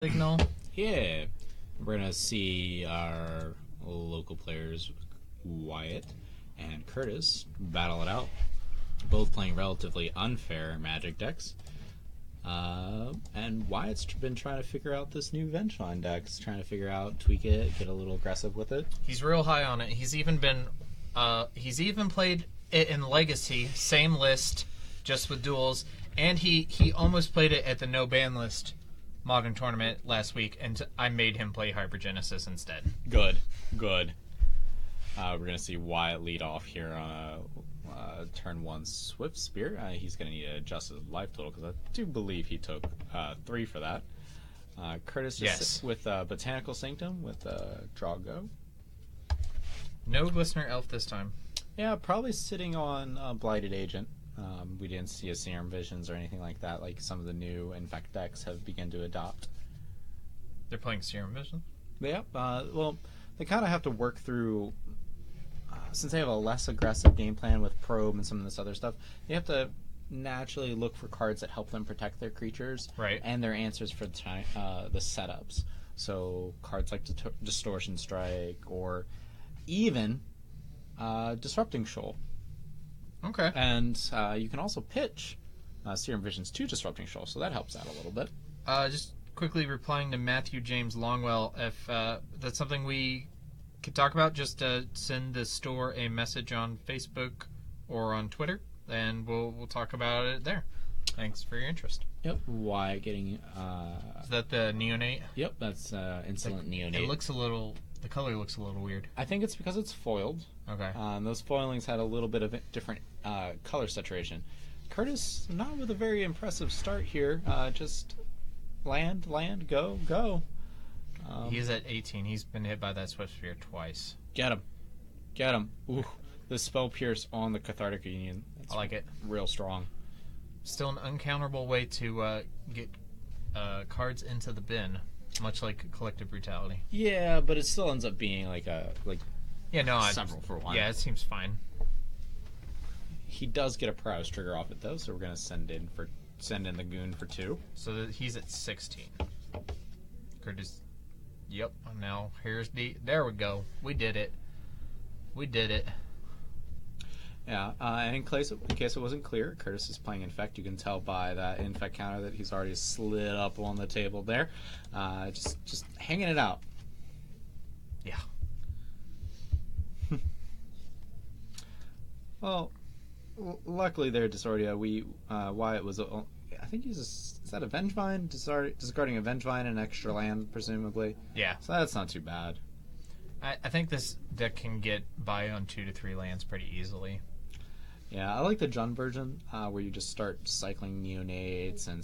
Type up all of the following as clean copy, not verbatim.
Signal. Yeah, we're gonna see our local players, Wyatt and Curtis, battle it out. Both playing relatively unfair Magic decks. And Wyatt's been trying to figure out this new Vengevine deck. Trying to figure out, tweak it, get a little aggressive with it. He's real high on it. He's even played it in Legacy, same list, just with duels, and he almost played it at the no ban list Modern Tournament last week, and I made him play Hypergenesis instead. Good. We're gonna see Wyatt lead off here on a turn one Swift Spear. He's gonna need to adjust his life total because I do believe he took 3 for that. Curtis just with Botanical Sanctum with Draw Go. No Glistener Elf this time. Yeah, probably sitting on Blighted Agent. We didn't see a Serum Visions or anything like that, like some of the new Infect decks have begun to adopt. They're playing Serum Vision? Yep. Well, they kind of have to work through, since they have a less aggressive game plan with Probe and some of this other stuff, they have to naturally look for cards that help them protect their creatures, right, and their answers for the setups. So cards like Distortion Strike or even Disrupting Shoal. Okay. And you can also pitch Serum Visions to Disrupting Shoal, so that helps out a little bit. Just quickly replying to Matthew James Longwell, if that's something we could talk about, just send the store a message on Facebook or on Twitter, and we'll talk about it there. Thanks for your interest. Yep. Why getting... Is that the neonate? Yep, that's Insolent Neonate. It looks a little... The color looks a little weird. I think it's because it's foiled. Okay. Those foilings had a little bit of different color saturation. Curtis, not with a very impressive start here. Just land, go. He's at 18. He's been hit by that Swift Spear twice. Get him. Ooh, the Spell Pierce on the Cathartic Union. I like it. Real strong. Still an uncounterable way to get cards into the bin. Much like Collective Brutality. Yeah, but it still ends up being several for one. Yeah, it seems fine. He does get a Prowess trigger off it though, so we're gonna send in the Goon for 2. So he's at 16. Curtis. Yep. Now here's there we go. We did it. Yeah, and in case it wasn't clear, Curtis is playing Infect. You can tell by that Infect counter that he's already slid up on the table there. Just hanging it out. Yeah. Well, luckily there, Disordia, Wyatt was... I think is that a Vengevine? Discarding a Vengevine and an extra land, presumably. Yeah. So that's not too bad. I think this deck can get by on 2 to 3 lands pretty easily. Yeah, I like the Jund version where you just start cycling neonates and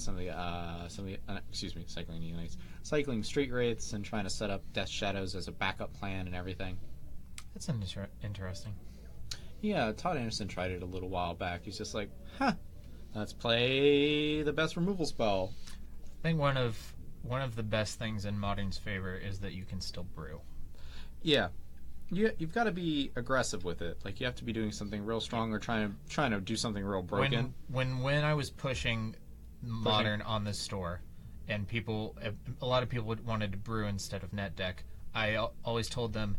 cycling street wraiths and trying to set up Death Shadows as a backup plan and everything. That's interesting. Yeah, Todd Anderson tried it a little while back. He's just like, let's play the best removal spell. I think one of the best things in Modern's favor is that you can still brew. Yeah. You've got to be aggressive with it. Like, you have to be doing something real strong or trying to do something real broken. When I was pushing Modern on this store, and a lot of people wanted to brew instead of net deck, I always told them,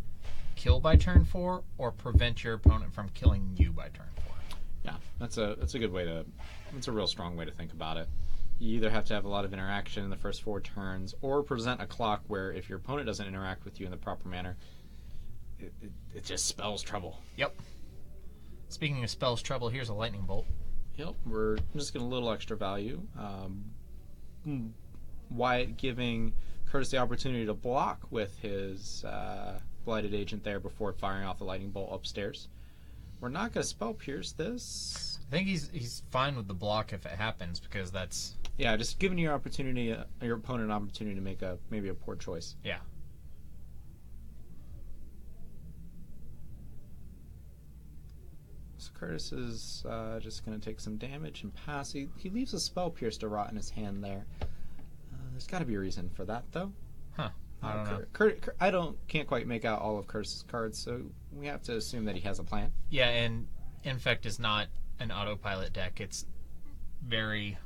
kill by turn 4 or prevent your opponent from killing you by turn 4. Yeah, that's a good way to... It's a real strong way to think about it. You either have to have a lot of interaction in the first 4 turns, or present a clock where if your opponent doesn't interact with you in the proper manner, it just spells trouble. Yep. Speaking of spells trouble, here's a lightning bolt. Yep, we're just getting a little extra value. Wyatt giving Curtis the opportunity to block with his Blighted Agent there before firing off the lightning bolt upstairs. We're not going to Spell Pierce this. I think he's fine with the block if it happens, because that's... Yeah, just giving your opportunity, your opponent an opportunity to make maybe a poor choice. Yeah. So Curtis is just going to take some damage and pass. He leaves a Spell Pierce to rot in his hand there. There's got to be a reason for that, though. Huh. I don't know. Can't quite make out all of Curtis's cards, so we have to assume that he has a plan. Yeah, and Infect is not an autopilot deck. It's very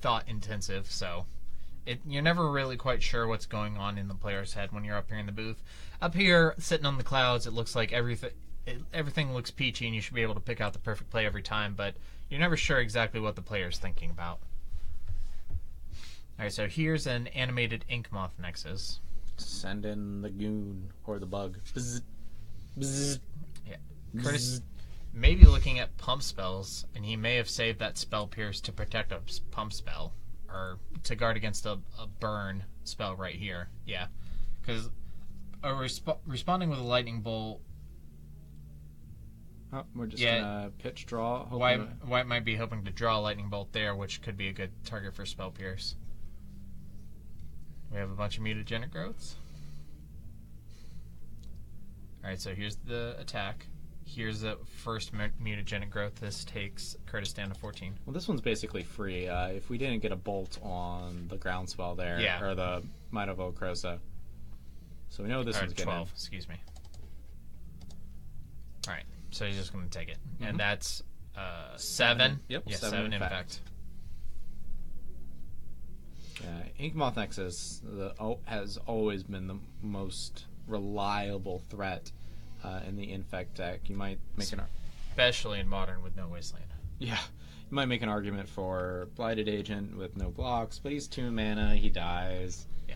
thought intensive, so You're never really quite sure what's going on in the player's head when you're up here in the booth. Up here, sitting on the clouds, it looks like everything looks peachy, and you should be able to pick out the perfect play every time, but you're never sure exactly what the player's thinking about. Alright, so here's an animated ink moth nexus. Send in the goon or the bug. Bzz. Bzz. Yeah. Curtis may be looking at pump spells, and he may have saved that spell pierce to protect a pump spell, or to guard against a burn spell right here. Yeah. Because responding with a lightning bolt. Oh, we're just gonna pitch draw. Wyatt might be hoping to draw a lightning bolt there, which could be a good target for spell pierce. We have a bunch of mutagenic growths. Alright, so here's the attack. Here's the first mutagenic growth. This takes Curtis down to 14. Well, this one's basically free. If we didn't get a bolt on the ground spell there, or the Might of Okrosa. So we know this one's getting 12, excuse me. Alright, so he's just going to take it. Mm-hmm. And that's 7. Yep, yeah, 7 infect. Inkmoth Nexus has always been the most reliable threat in the Infect deck. You might make especially in Modern with no Wasteland. Yeah, you might make an argument for Blighted Agent with no blocks, but he's 2 mana, he dies. Yeah.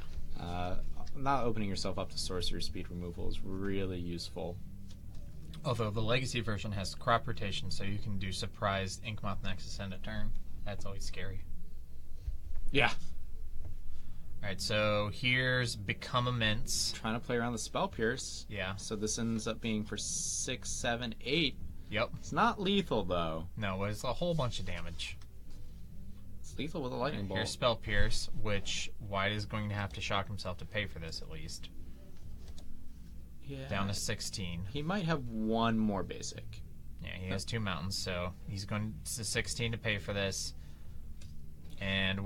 Not opening yourself up to sorcery speed removal is really useful. Although the Legacy version has crop rotation, so you can do surprised Inkmoth Nexus end a turn. That's always scary. Yeah. Alright, so here's Become Immense. Trying to play around the Spell Pierce. Yeah. So this ends up being for 6, 7, 8. Yep. It's not lethal, though. No, it's a whole bunch of damage. It's lethal with a lightning bolt. Here's Spell Pierce, which Wyatt is going to have to shock himself to pay for this, at least. Yeah. Down to 16. He might have one more basic. Yeah, he has 2 mountains, so he's going to 16 to pay for this. And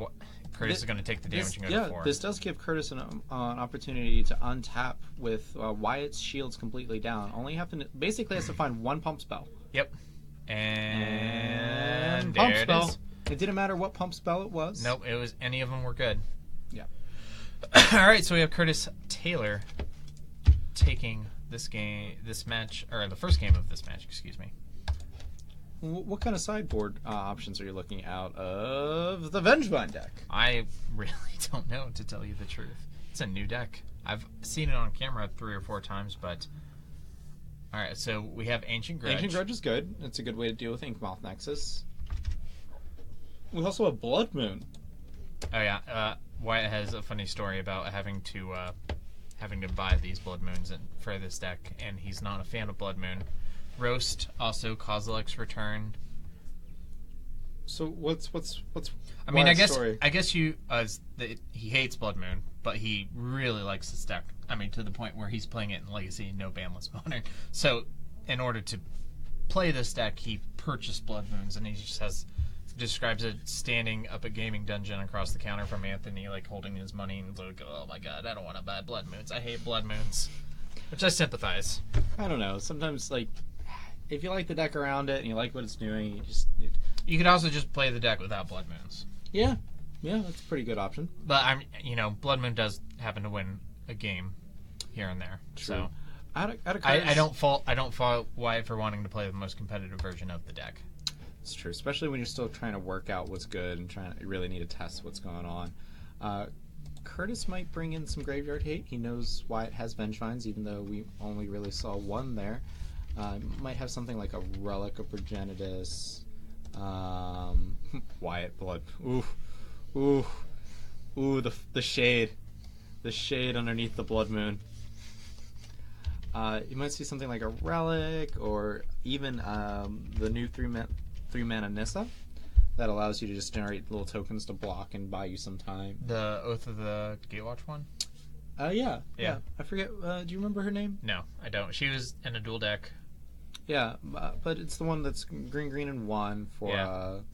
Curtis is going to take the damage and go to 4. Yeah, this does give Curtis an opportunity to untap with Wyatt's shields completely down. Basically has to find one pump spell. Yep. And pump there spell. It is. It didn't matter what pump spell it was. Nope, it was any of them were good. Yeah. Alright, so we have Curtis Taylor taking the first game of this match, excuse me. What kind of sideboard options are you looking out of the Vengevine deck? I really don't know, to tell you the truth. It's a new deck. I've seen it on camera 3 or 4 times, but... Alright, so we have Ancient Grudge. Ancient Grudge is good. It's a good way to deal with Inkmoth Nexus. We also have Blood Moon. Oh yeah, Wyatt has a funny story about having to buy these Blood Moons for this deck, and he's not a fan of Blood Moon. Roast, also Kozilek's Return. So what's I mean, story? I guess he hates Blood Moon, but he really likes this deck. I mean, to the point where he's playing it in Legacy, no banless Modern. So, in order to play this deck, he purchased Blood Moons, and he just describes it standing up a gaming dungeon across the counter from Anthony, like holding his money, and like, oh my god, I don't want to buy Blood Moons. I hate Blood Moons, which I sympathize. I don't know. Sometimes, like, if you like the deck around it and you like what it's doing, you could also just play the deck without Blood Moons. Yeah, that's a pretty good option. But Blood Moon does happen to win a game here and there. True. So I don't fault Wyatt for wanting to play the most competitive version of the deck. It's true, especially when you're still trying to work out what's good and you really need to test what's going on. Curtis might bring in some graveyard hate. He knows Wyatt has Vengevines, even though we only really saw one there. Might have something like a Relic of Progenitus. Wyatt Blood. Ooh, the shade. The shade underneath the Blood Moon. You might see something like a Relic, or even the new 3-mana Nissa that allows you to just generate little tokens to block and buy you some time. The Oath of the Gatewatch one? Yeah. I forget. Do you remember her name? No, I don't. She was in a dual deck. Yeah, but it's the one that's green, and 1 for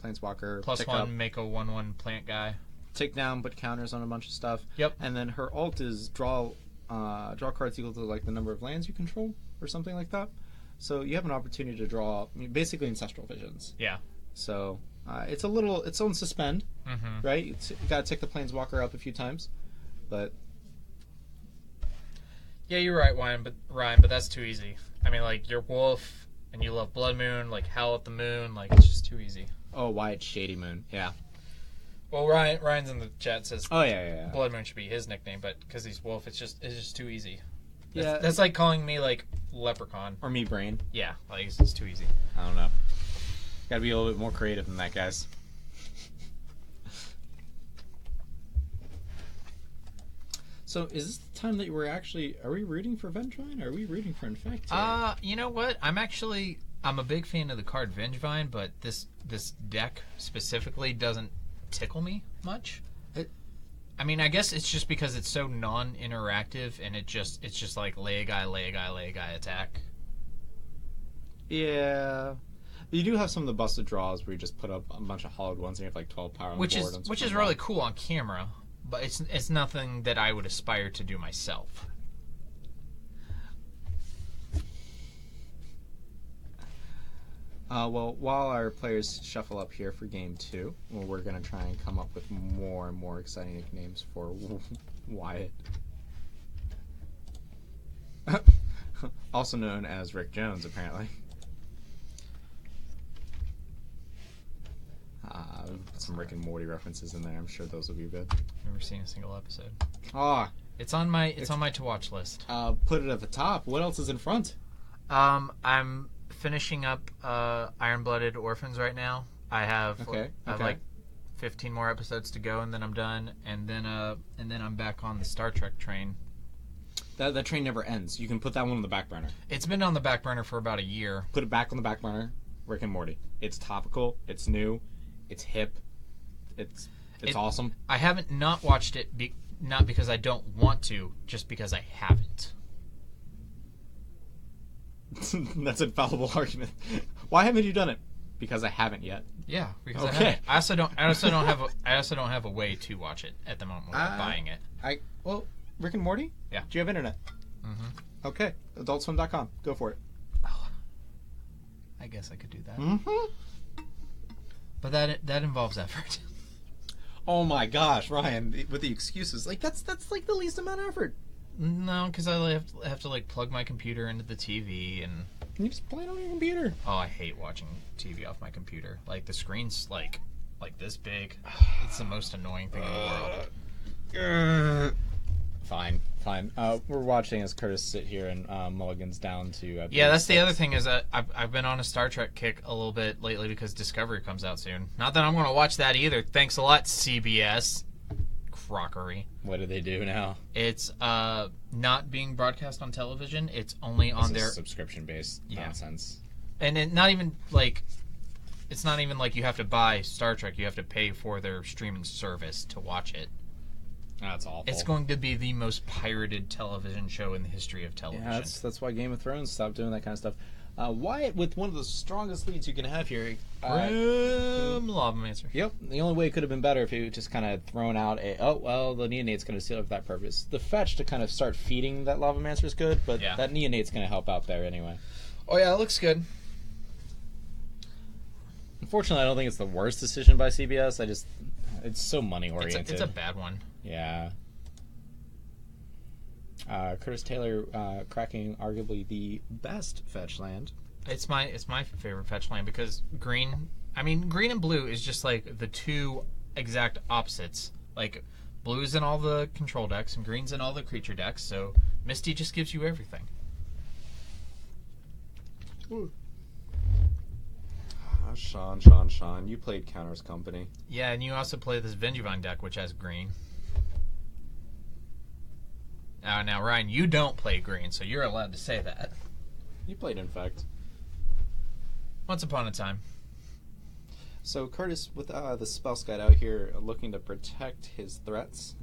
Planeswalker. +1, make a 1/1 plant guy. Take down, put counters on a bunch of stuff. Yep. And then her ult is draw cards equal to like the number of lands you control, or something like that. So you have an opportunity to draw basically Ancestral Visions. Yeah. So it's on suspend. right? You got to tick the Planeswalker up a few times, but yeah, you're right, Ryan, but that's too easy. I mean, like, you're Wolf, and you love Blood Moon, like, Howl at the Moon, like, it's just too easy. oh, Wyatt Shady Moon, yeah. Well, Ryan's in the chat says Oh yeah. Blood Moon should be his nickname, but because he's Wolf, it's just too easy. Yeah, That's like calling me, like, Leprechaun. or me Brain. Yeah, like, it's too easy. I don't know. Got to be a little bit more creative than that, guys. So, is this the time that are we rooting for Vengevine, or are we rooting for Infect? You know what? I'm a big fan of the card Vengevine, but this deck specifically doesn't tickle me much. I mean, I guess it's just because it's so non-interactive, and it's just like lay a guy, attack. Yeah. You do have some of the busted draws where you just put up a bunch of hollowed ones and you have like 12 power on the board. Which is really cool on camera, but it's nothing that I would aspire to do myself. Well, while our players shuffle up here for game 2, we're going to try and come up with more and more exciting nicknames for Wyatt. Also known as Rick Jones, apparently. Some Rick and Morty references in there. I'm sure those will be good. I've never seen a single episode. It's on my to watch list. Put it at the top. What else is in front? I'm finishing up Iron-Blooded Orphans right now. I have like 15 more episodes to go, and then I'm done. And then I'm back on the Star Trek train. That train never ends. You can put that one on the back burner. It's been on the back burner for about a year. Put it back on the back burner. Rick and Morty. It's topical. It's new. It's hip. It's awesome. I haven't not watched it, not because I don't want to, just because I haven't. That's an infallible argument. Why haven't you done it? Because I haven't yet. Yeah, because I haven't. I also don't have a way to watch it at the moment without buying it. Rick and Morty? Yeah. Do you have internet? Mm-hmm. Okay. AdultSwim.com. Go for it. Oh, I guess I could do that. Mm-hmm. But that involves effort. Oh my gosh, Ryan, with the excuses. Like that's like the least amount of effort. No, because I have to like plug my computer into the TV and. Can you just play it on your computer? Oh, I hate watching TV off my computer. Like the screen's like this big. It's the most annoying thing in the world. Fine. We're watching as Curtis sit here and Mulligan's down to. Yeah, that's the other thing is that I've been on a Star Trek kick a little bit lately because Discovery comes out soon. Not that I'm going to watch that either. Thanks a lot, CBS. Crockery. What do they do now? It's not being broadcast on television. It's only on their subscription-based nonsense. And it's not even like you have to buy Star Trek. You have to pay for their streaming service to watch it. That's awful. It's going to be the most pirated television show in the history of television. Yeah, that's why Game of Thrones stopped doing that kind of stuff. Wyatt with one of the strongest leads you can have here. Lavamancer. Yep. The only way it could have been better if he just kind of thrown out the Neonate's going to seal it for that purpose. The fetch to kind of start feeding that Lavamancer is good, but that Neonate's going to help out there anyway. Oh yeah, it looks good. Unfortunately, I don't think it's the worst decision by CBS. It's so money oriented. It's a bad one. Yeah. Curtis Taylor cracking arguably the best fetch land. It's my favorite fetch land because green and blue is just like the two exact opposites. Like blue's in all the control decks and green's in all the creature decks, so Misty just gives you everything. Ooh. Sean, you played Counter's Company. Yeah, and you also play this Vengevine deck, which has green. Now, Ryan, you don't play green, so you're allowed to say that. You played Infect. Once upon a time. So Curtis, with the Spell Guide out here, looking to protect his threats,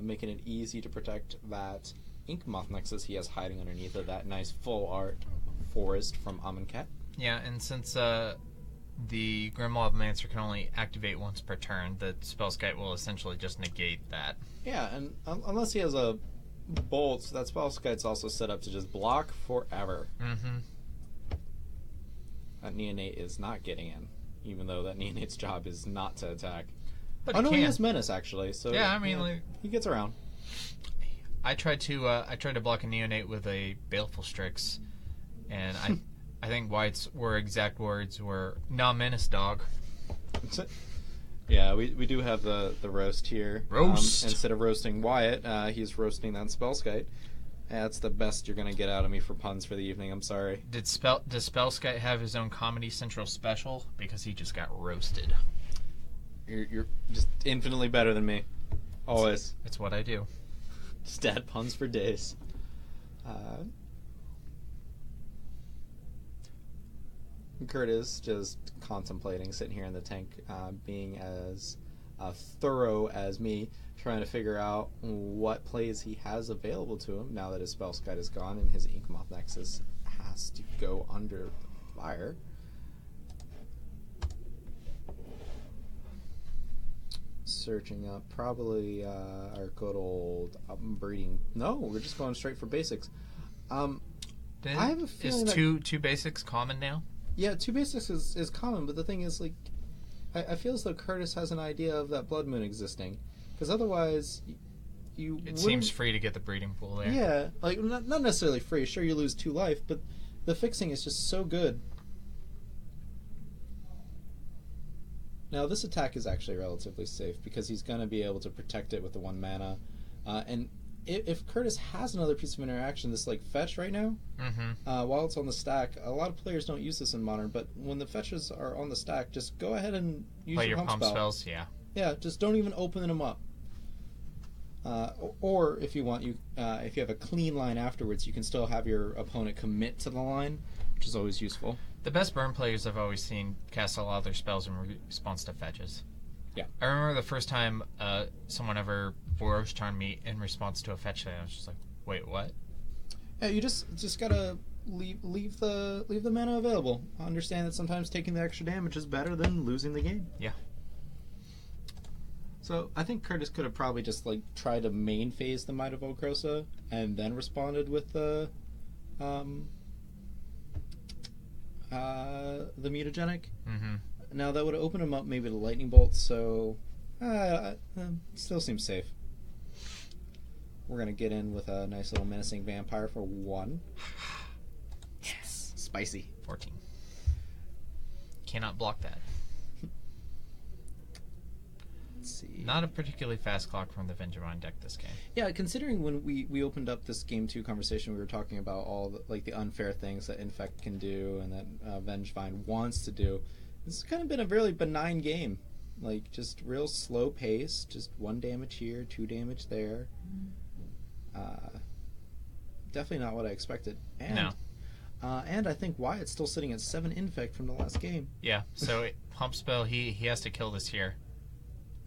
making it easy to protect that Ink Moth Nexus he has hiding underneath of that nice full art forest from Amonkhet. Yeah, and since the Grim Lavamancer can only activate once per turn, the Spellskite will essentially just negate that. Yeah, and unless he has a bolt, that Spellskite's also set up to just block forever. Mm-hmm. That Neonate is not getting in. even though that Neonate's job is not to attack. But Oh no, he can. has Menace actually. So Yeah, I mean, like, he gets around. I tried to block a Neonate with a Baleful Strix, and I think Wyatt's exact words were "Nah, menace, dog." Yeah, we do have the roast here. Roast. Instead of roasting Wyatt, he's roasting that Spellskite. That's the best you're gonna get out of me for puns for the evening. I'm sorry. Does Spellskite have his own Comedy Central special? Because he just got roasted. You're just infinitely better than me. Always. It's what I do. Just add puns for days. Curtis just contemplating, sitting here in the tank, being as thorough as me, trying to figure out what plays he has available to him now that his Spellskite is gone and his Inkmoth Nexus has to go under fire. Searching up probably our good old breeding. No, we're just going straight for basics. I have a feeling is two basics common now? Yeah, 2 basics is common, but the thing is, like, I feel as though Curtis has an idea of that Blood Moon existing, because otherwise, It seems free to get the breeding pool there. Yeah, like not necessarily free. Sure, you lose 2 life, but the fixing is just so good. Now, this attack is actually relatively safe because he's going to be able to protect it with the 1 mana, and if Curtis has another piece of interaction, this like fetch right now, while it's on the stack, a lot of players don't use this in Modern, but when the fetches are on the stack, just go ahead and use your pump spells. Yeah. Yeah, just don't even open them up. Or if you want, if you have a clean line afterwards, you can still have your opponent commit to the line, which is always useful. The best burn players I've always seen cast a lot of their spells in response to fetches. Yeah. I remember the first time someone ever Boros charmed me in response to a fetch, and I was just like, wait, what? Yeah, you just gotta leave the mana available. Understand that sometimes taking the extra damage is better than losing the game. Yeah. So I think Curtis could have probably just like tried to main phase the Might of Volcrosa and then responded with the mutagenic. Now that would have opened him up maybe to lightning bolts. So still seems safe. We're gonna get in with a nice little menacing vampire for 1. Yes. Spicy. 14. Cannot block that. Let's see. Not a particularly fast clock from the Vengevine deck this game. Yeah, considering when we opened up this Game 2 conversation, we were talking about all the unfair things that Infect can do and that Vengevine wants to do. This has kind of been a really benign game. Like, just real slow pace, just 1 damage here, 2 damage there. Definitely not what I expected. And, and I think Wyatt's still sitting at 7 Infect from the last game. Yeah, so pump spell, he has to kill this here.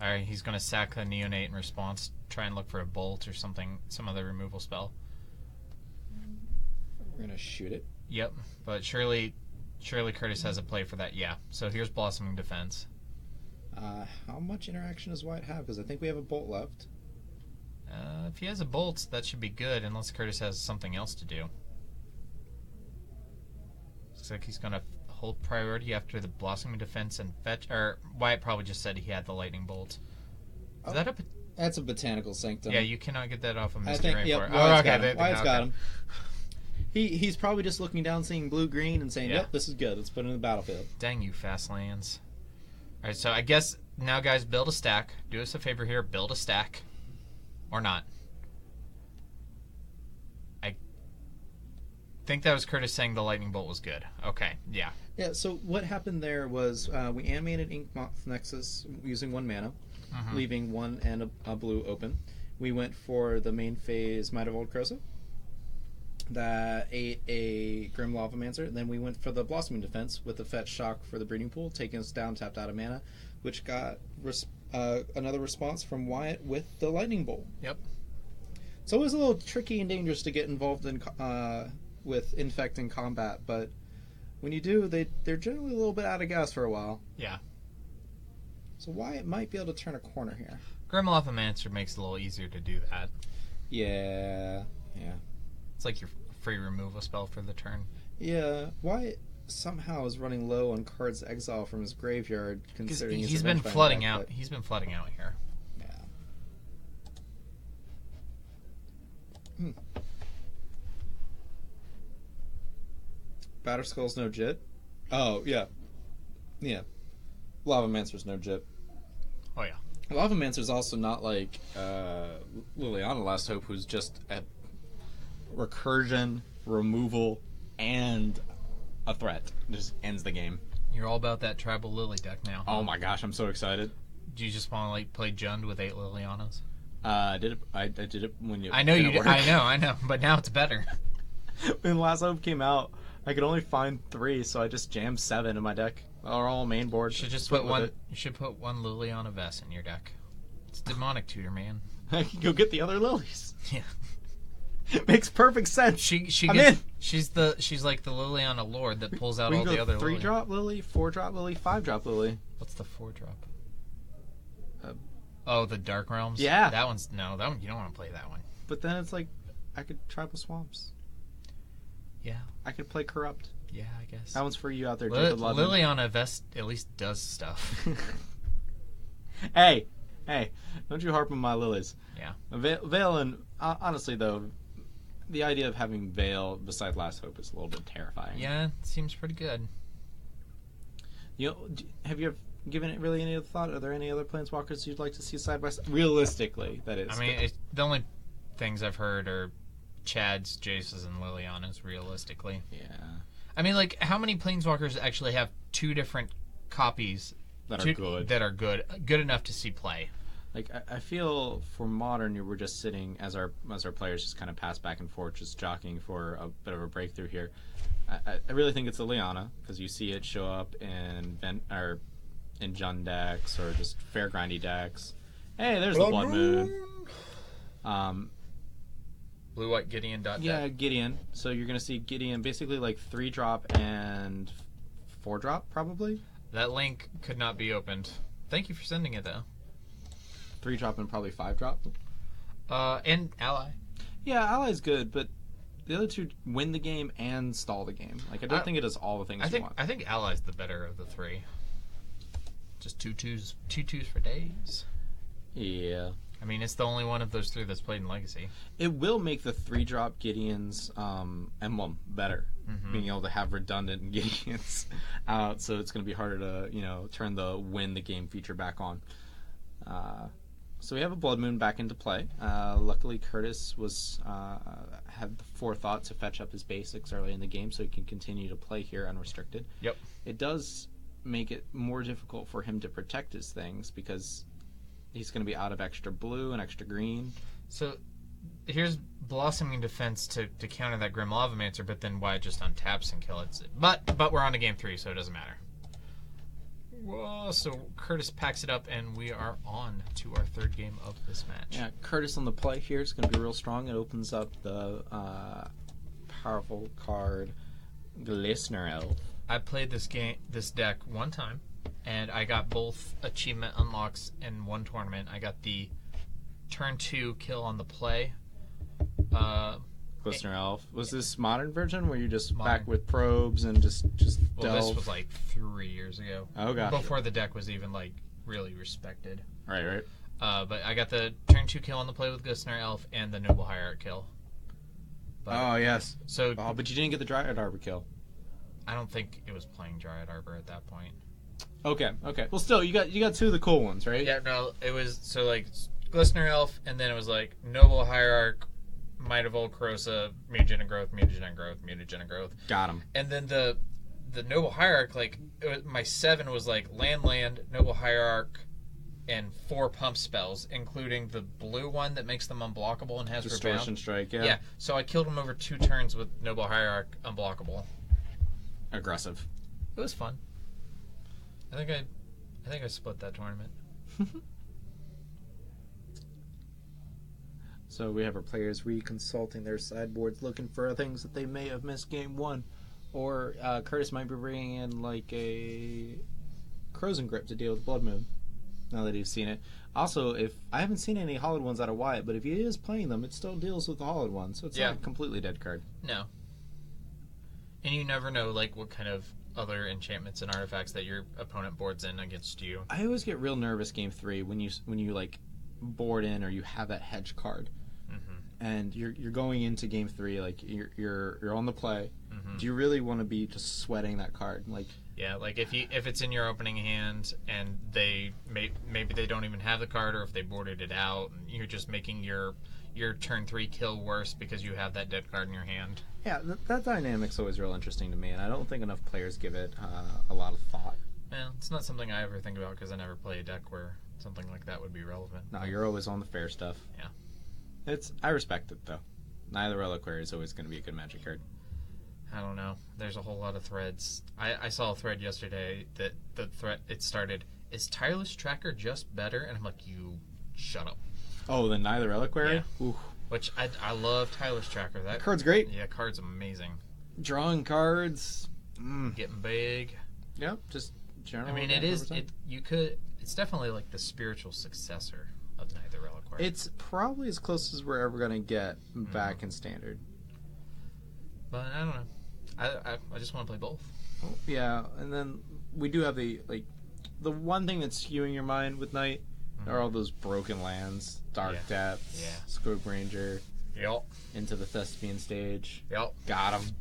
Alright, he's going to sack the Neonate in response, try and look for a bolt or something, some other removal spell. We're going to shoot it. Yep, but surely Curtis has a play for that. Yeah, so here's Blossoming Defense. How much interaction does Wyatt have? Because I think we have a bolt left. If he has a bolt, that should be good, unless Curtis has something else to do. Looks like he's going to hold priority after the Blossoming Defense and fetch. Or Wyatt probably just said he had the Lightning Bolt. Is that a... That's a Botanical Sanctum. Yeah, you cannot get that off of Mr. I think, Rainforest. yep, Wyatt's got him. He's probably just looking down, seeing blue-green, and saying, yep, this is good. Let's put it in the battlefield. Dang you, fast lands. Alright, so I guess now, guys, build a stack. Do us a favor here. Build a stack. Or not. I think that was Curtis saying the Lightning Bolt was good. Okay, yeah. Yeah, so what happened there was we animated Inkmoth Nexus using 1 mana, leaving 1 and a blue open. We went for the main phase Might of Old Crosa that ate a Grim Lavamancer. Then we went for the Blossoming Defense with the Fetch Shock for the Breeding Pool, taking us down, tapped out of mana, which got another response from Wyatt with the Lightning Bolt. Yep. It's always a little tricky and dangerous to get involved in with Infect in combat, but when you do, they're generally a little bit out of gas for a while. Yeah. So Wyatt might be able to turn a corner here. Grim Lavamancer makes it a little easier to do that. Yeah. It's like your free removal spell for the turn. Yeah, Wyatt somehow is running low on cards to exile from his graveyard, considering he's been flooding out. He's been flooding out here. Yeah. Batterskull's no jit. Oh yeah, yeah. Lavamancer's no jit. Oh yeah. Lavamancer's also not like Liliana Last Hope, who's just at recursion, removal, and a threat. Just ends the game. You're all about that tribal Lily deck now. Oh my gosh, I'm so excited. Do you just want to like play Jund with 8 Lilianas? I did it when you. I know you did. I know, but now it's better. When Last Hope came out, I could only find 3, so I just jammed 7 in my deck. Are all main board. You should just put one. You should put one Liliana Vess in your deck. It's demonic tutor, man. I can go get the other lilies. Yeah. Makes perfect sense. She's like the Liliana Lord that pulls out all the other 3-drop Lily, 4-drop Lily, 5-drop Lily. What's the 4-drop? Oh, the Dark Realms? Yeah. That one you don't want to play that one. But then it's like I could Tribal Swamps. Yeah. I could play Corrupt. Yeah, I guess. That one's for you out there, Liliana Vest at least does stuff. Hey, don't you harp on my lilies. Yeah. Veil and honestly though, the idea of having Veil beside Last Hope is a little bit terrifying. Yeah, it seems pretty good. You know, have you ever given it really any other thought? Are there any other Planeswalkers you'd like to see side by side? Realistically, that is. I mean, the only things I've heard are Chad's, Jace's, and Liliana's, realistically. Yeah. I mean, like, how many Planeswalkers actually have 2 different copies that are good enough to see play? Like, I feel for Modern, you were just sitting as our players just kind of pass back and forth, just jockeying for a bit of a breakthrough here. I really think it's Liliana, because you see it show up in Jund decks or just fair grindy decks. Hey, there's the Blood Moon. Blue White Gideon dot deck. Yeah, Gideon. So you're gonna see Gideon basically like 3-drop and 4-drop probably. That link could not be opened. Thank you for sending it though. 3-drop and probably 5-drop. And Ally. Yeah, Ally's good, but the other 2 win the game and stall the game. Like I don't think it does all the things you want. I think Ally's the better of the 3. Just 2/2s for days. Yeah. I mean, it's the only one of those 3 that's played in Legacy. It will make the 3-drop Gideon's emblem better, being able to have redundant Gideons out. So it's going to be harder to turn the win the game feature back on. So we have a Blood Moon back into play. Luckily, Curtis had the forethought to fetch up his basics early in the game, so he can continue to play here unrestricted. Yep. It does make it more difficult for him to protect his things because he's going to be out of extra blue and extra green. So here's Blossoming Defense to counter that Grim Lavamancer, but then Wyatt just untaps and kill it. But we're on to game 3, so it doesn't matter. Whoa, so Curtis packs it up, and we are on to our 3rd game of this match. Yeah, Curtis on the play here is going to be real strong. It opens up the powerful card Glistener Elf. I played this deck one time, and I got both achievement unlocks in one tournament. I got the turn 2 kill on the play. Glistener Elf. Was this modern version where you just back with probes and just delve? This was like 3 years ago. Oh gosh. Before the deck was even like really respected. Right. But I got the turn 2 kill on the play with Glistener Elf and the Noble Hierarch kill. But, yes. So. But you didn't get the Dryad Arbor kill. I don't think it was playing Dryad Arbor at that point. Okay. Well, still, you got 2 of the cool ones, right? Yeah. No, it was so like Glistener Elf, and then it was like Noble Hierarch, Might of Old Krosa, Mutagenic Growth, Mutagenic Growth, Mutagenic Growth. Got him. And then the Noble Hierarch, like my 7 was like land, Noble Hierarch, and 4 pump spells, including the blue one that makes them unblockable and has Distortion Rebound. Strike. Yeah. Yeah. So I killed him over 2 turns with Noble Hierarch unblockable. Aggressive. It was fun. I think I split that tournament. So we have our players reconsulting their sideboards, looking for things that they may have missed game 1, or Curtis might be bringing in like a Crozen Grip to deal with Blood Moon. Now that he's seen it. Also, if I haven't seen any hollowed ones out of Wyatt, but if he is playing them, it still deals with the hollowed ones, so it's not a completely dead card. No. And you never know, like, what kind of other enchantments and artifacts that your opponent boards in against you. I always get real nervous game 3 when you like board in or you have that hedge card, and you're going into game 3 like you're on the play. Do you really want to be just sweating that card? Like, yeah, like if it's in your opening hand and maybe they don't even have the card, or if they boarded it out, and you're just making your turn 3 kill worse because you have that dead card in your hand. yeah, that dynamic's always real interesting to me, and I don't think enough players give it a lot of thought. Well, it's not something I ever think about because I never play a deck where something like that would be relevant. No, you're always on the fair stuff. Yeah. I respect it, though. Neither Reliquary is always going to be a good Magic card. I don't know. There's a whole lot of threads. I saw a thread yesterday that the thread it started, is Tireless Tracker just better? And I'm like, you shut up. Oh, the Neither Reliquary? Yeah. Ooh. Which I love Tireless Tracker. That card's great. Yeah, card's amazing. Drawing cards. Getting big. Yep, just general. I mean, it's definitely like the spiritual successor of Neither Reliquary. It's probably as close as we're ever going to get back in Standard. But I don't know. I just want to play both. Oh, yeah, and then we do have the one thing that's skewing your mind with Night are all those broken lands, Dark Depths, Scope Ranger, into the Thespian stage. Got him.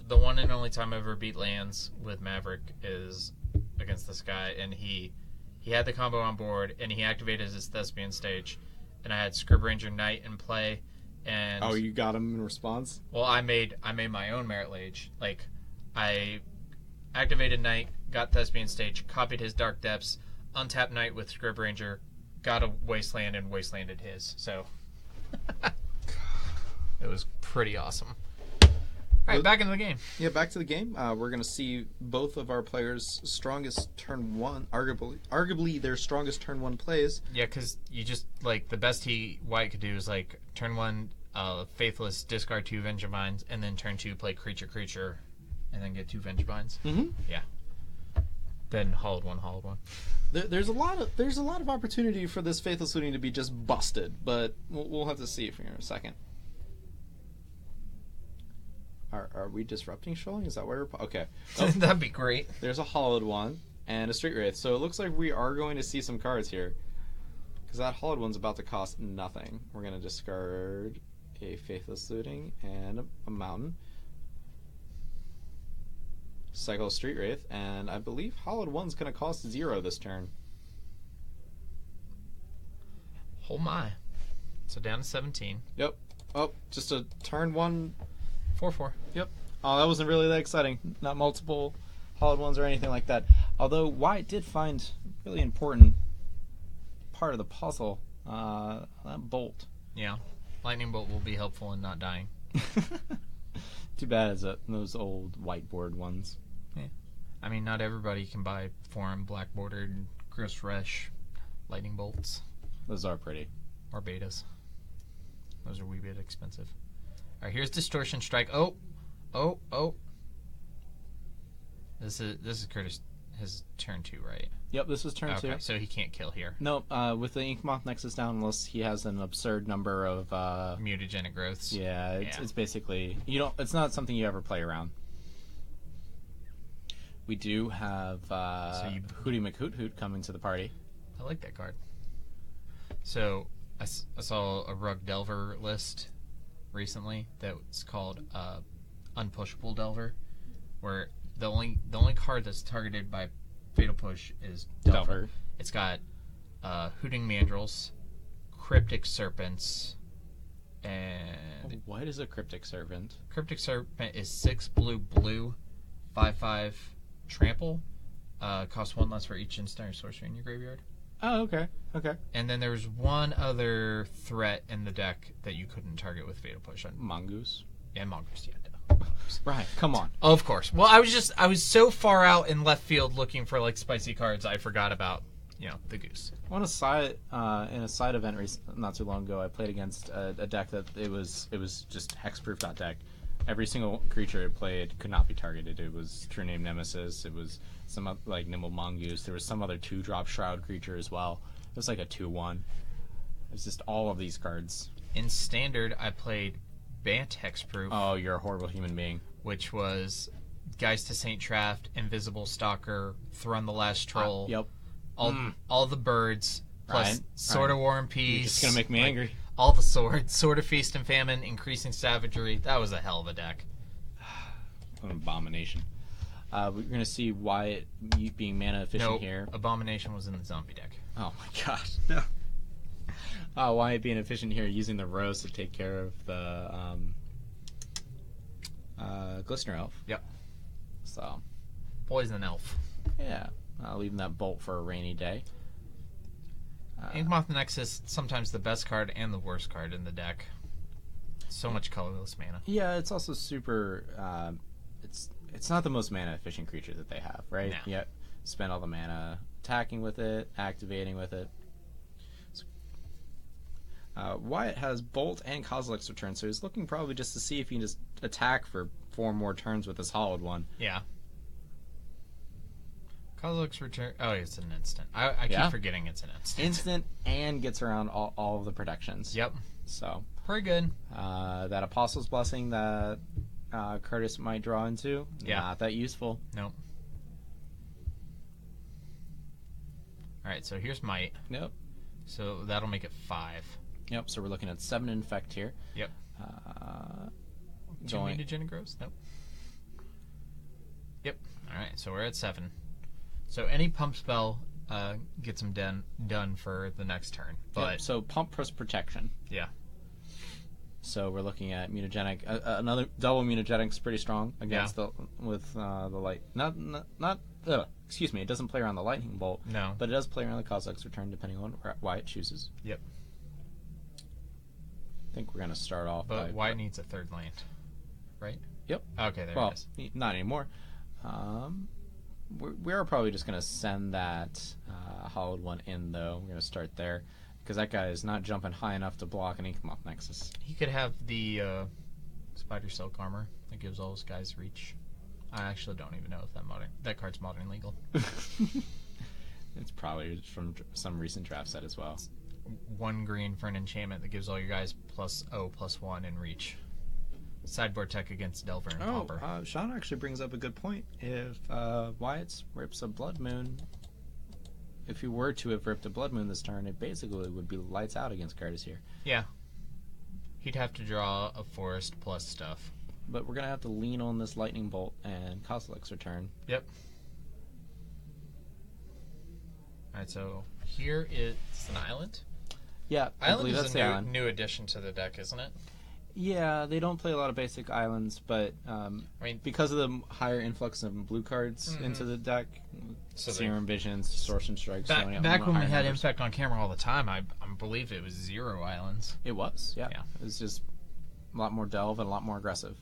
The one and only time I ever beat lands with Maverick is against this guy, and he had the combo on board, and he activated his Thespian stage, and I had Scrib Ranger Knight in play, and you got him in response? Well, I made my own Merit Lage. Like, I activated Knight, got Thespian stage, copied his Dark Depths, untapped Knight with Scrib Ranger, got a Wasteland, and Wastelanded his. So it was pretty awesome. All right, back into the game. Yeah, back to the game. We're going to see both of our players' strongest turn 1, arguably their strongest turn 1 plays. Yeah, because you just, like, the best Wyatt could do is, like, turn 1, Faithless, discard 2 Vengevines, and then turn 2, play creature, and then get 2 Vengevines. Yeah. Then Hollowed 1. There's a lot of opportunity for this Faithless Looting to be just busted, but we'll have to see it for in a second. Are we disrupting Shoaling? Is that why we're... Okay. Oh, that'd be great. There's a Hollowed 1 and a Street Wraith. So it looks like we are going to see some cards here. Because that Hollowed 1's about to cost nothing. We're going to discard a Faithless Looting and a Mountain. Cycle Street Wraith. And I believe Hollowed 1's going to cost 0 this turn. Oh my. So down to 17. Yep. Oh, just a turn 1... 4/4. Yep. Oh, that wasn't really that exciting. Not multiple Hollowed 1s or anything like that. Although Wyatt did find a really important part of the puzzle. That bolt. Yeah. Lightning Bolt will be helpful in not dying. Too bad it's those old whiteboard ones. Yeah. I mean, not everybody can buy foreign black bordered Gross Resh Lightning Bolts. Those are pretty. Or betas. Those are a wee bit expensive. All right, here's Distortion Strike. Oh. This is Curtis, his turn 2, right? Yep, this is turn 2. Okay, so he can't kill here. Nope, with the Inkmoth Nexus down, unless he has an absurd number of... mutagenic growths. Yeah, it's basically... It's not something you ever play around. We do have Hootie McHoot coming to the party. I like that card. So, I saw a Rug Delver list recently that's called Unpushable Delver, where the only card that's targeted by Fatal Push is Delver. It's got Hooting Mandrills, Cryptic Serpents, and... What is a Cryptic Serpent? Cryptic Serpent is 6 blue, 5/5 trample. Costs 1 less for each instant or sorcery in your graveyard. Oh, okay. And then there's one other threat in the deck that you couldn't target with Fatal Push. Mongoose? Yeah, Mongoose, yeah. Right, come on. Of course. Well, I was so far out in left field looking for, like, spicy cards, I forgot about, the Goose. On a side, in a side event not too long ago, I played against a deck that it was just hexproof deck. Every single creature it played could not be targeted. It was True Name Nemesis. It was some like Nimble Mongoose. There was some other 2-drop Shroud creature as well. It was like a 2/1. It's just all of these cards. In Standard, I played Bant Hexproof, Oh, you're a horrible human being. which was Geist to Saint Traft, Invisible Stalker, Thrun the Last Troll, Yep. all the birds, plus Ryan, Sword of War and Peace. You're just gonna make me angry. All the swords, Sword of Feast and Famine, Increasing Savagery. That was a hell of a deck. An abomination. We're gonna see Wyatt being mana efficient No, here. Abomination was in the zombie deck. Oh my gosh, no. Wyatt being efficient here, using the Rose to take care of the Glistener Elf. Yep. So, Poison Elf. yeah, leaving that Bolt for a rainy day. Inkmoth Nexus, sometimes the best card and the worst card in the deck. So much colorless mana. Yeah, it's also super. It's not the most mana efficient creature that they have, right? No. Yet spend all the mana attacking with it, activating with it. Wyatt has Bolt and Kozilek's Return, so he's looking probably just to see if he can just attack for 4 more turns with this Hollowed One. Yeah. Kozilek's Return. Oh, it's an instant. I keep forgetting it's an instant. Instant and gets around all of the protections. Yep. So Pretty good. that Apostle's Blessing that Curtis might draw into, not that useful. Nope. Alright, so here's Might. Yep. So that'll make it 5. Yep. So we're looking at 7 Infect here. Yep. 2 Going. Mutagen Grows? Nope. Yep. Alright, so we're at 7. So any pump spell gets them done for the next turn. But Yep, so pump plus protection. yeah. So we're looking at mutagenic. Another double mutagenic's pretty strong against the light. Excuse me. It doesn't play around the lightning bolt. No. But it does play around the Kozilek's Return depending on why it chooses. Yep. I think we're gonna start off. But Wyatt needs a 3rd land, right? Yep. Okay, there Well, it is. not anymore. We're probably just gonna send that Hollowed One in though. We're gonna start there because that guy is not jumping high enough to block an Inkmoth Nexus. He could have the Spider Silk Armor that gives all his guys reach. I actually don't even know if that card's modern legal. It's probably from some recent draft set as well. 1 green for an enchantment that gives all your guys +1 in reach. Sideboard tech against Delver and Pauper. Sean actually brings up a good point. If Wyatt rips a Blood Moon, if he were to have ripped a Blood Moon this turn, it basically would be lights out against Curtis here. Yeah. He'd have to draw a forest plus stuff. But we're going to have to lean on this Lightning Bolt and Kozilek's Return. Yep. Alright, so here it's an island. Yeah, I believe that's the island. New addition to the deck, isn't it? Yeah, they don't play a lot of basic islands, but because of the higher influx of blue cards into the deck, Serum Visions, Sorcerer Strikes. Back when we had Infect on camera all the time, I believe it was 0 islands. It was, yeah. It was just a lot more delve and a lot more aggressive.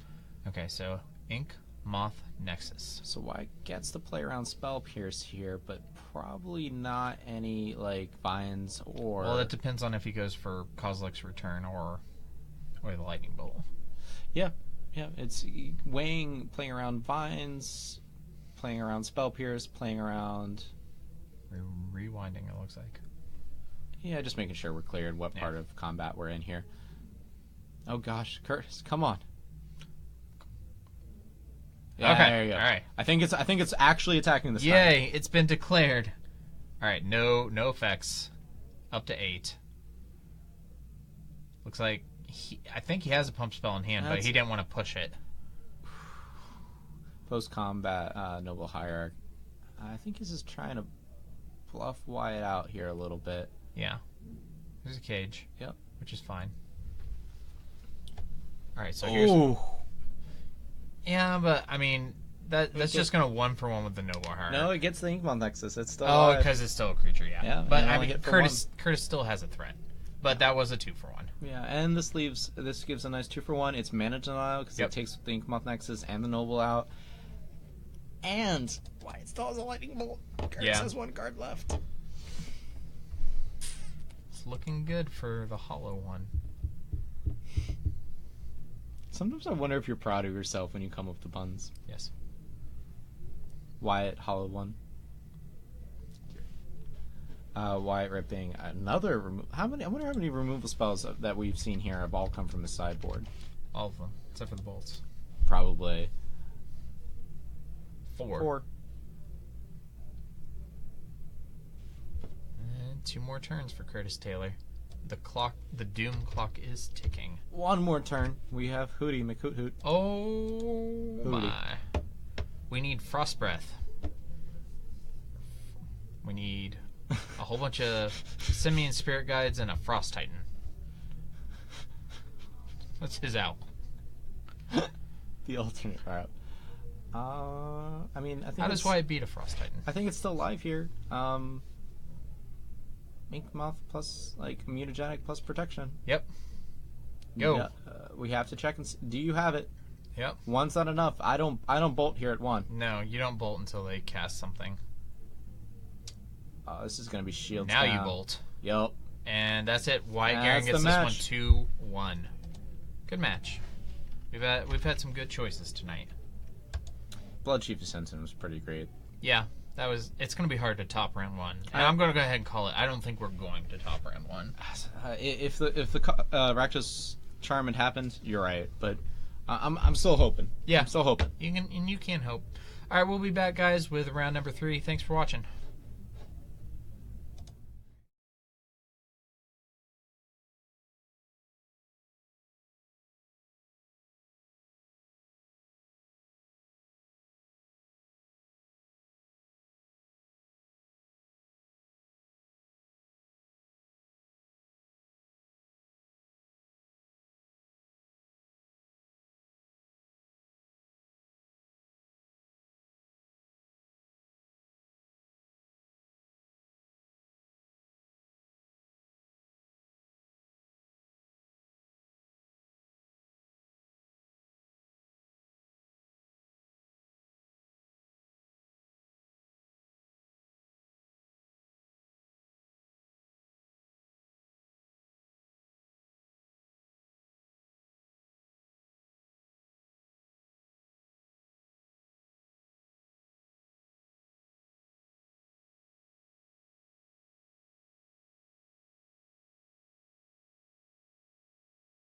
Okay, so Ink, Moth, Nexus. So Wyatt gets to play around Spell Pierce here, but probably not any vines or. Well, it depends on if he goes for Kozilek's Return or the Lightning Bolt. Yeah. It's playing around vines, playing around Spell Pierce, playing around. Rewinding, it looks like. Yeah, just making sure we're cleared what part of combat we're in here. Oh gosh, Curtis, come on. Yeah, okay. There you go. All right. I think it's actually attacking this time. Yay! It's been declared. All right. No effects. Up to 8. Looks like I think he has a pump spell in hand, but he didn't want to push it. Post combat Noble Hierarch. I think he's just trying to bluff Wyatt out here a little bit. Yeah. There's a cage. Yep. Which is fine. All right. So here's. Yeah, but I mean that's just gonna 1-for-1 with the Noble Hierarch. No, it gets the Inkmoth Nexus. It's still. Oh, because it's still a creature. Yeah. But I mean, Curtis still has a threat. But that was a 2-for-1. Yeah, and this gives a nice 2-for-1. It's mana denial because it takes the Inkmoth Nexus and the Noble out. And Wyatt still has a Lightning Bolt. Curtis has 1 card left. It's looking good for the hollow one. Sometimes I wonder if you're proud of yourself when you come up with the puns. Yes. Wyatt, hollow one. Wyatt ripping another I wonder how many removal spells that we've seen here have all come from the sideboard. All of them, except for the bolts. Probably. 4. And 2 more turns for Curtis Taylor. The doom clock is ticking. 1 more turn. We have Hootie McHoot. Oh my. We need Frost Breath. We need a whole bunch of Simian Spirit Guides and a Frost Titan. That's his out. The alternate route. I mean, I think How does Wyatt beat a Frost Titan? I think it's still live here. Ink Moth plus immunogenic plus protection. Yep. Go. Yeah, we have to check and do you have it? Yep. 1's not enough. I don't bolt here at 1. No, you don't bolt until they cast something. This is gonna be shields. Now down. you bolt. Yep. And that's it. Wyatt That's Goehring gets the this match. one 2-1. Good match. We've had some good choices tonight. Blood Chief Ascension was pretty great. Yeah, it's going to be hard to top round 1. And I'm going to go ahead and call it. I don't think we're going to top round 1. If the Rakdos Charm had happened, you're right. But I'm still hoping. Yeah, I'm still hoping. You can hope. All right, we'll be back, guys, with round number 3. Thanks for watching.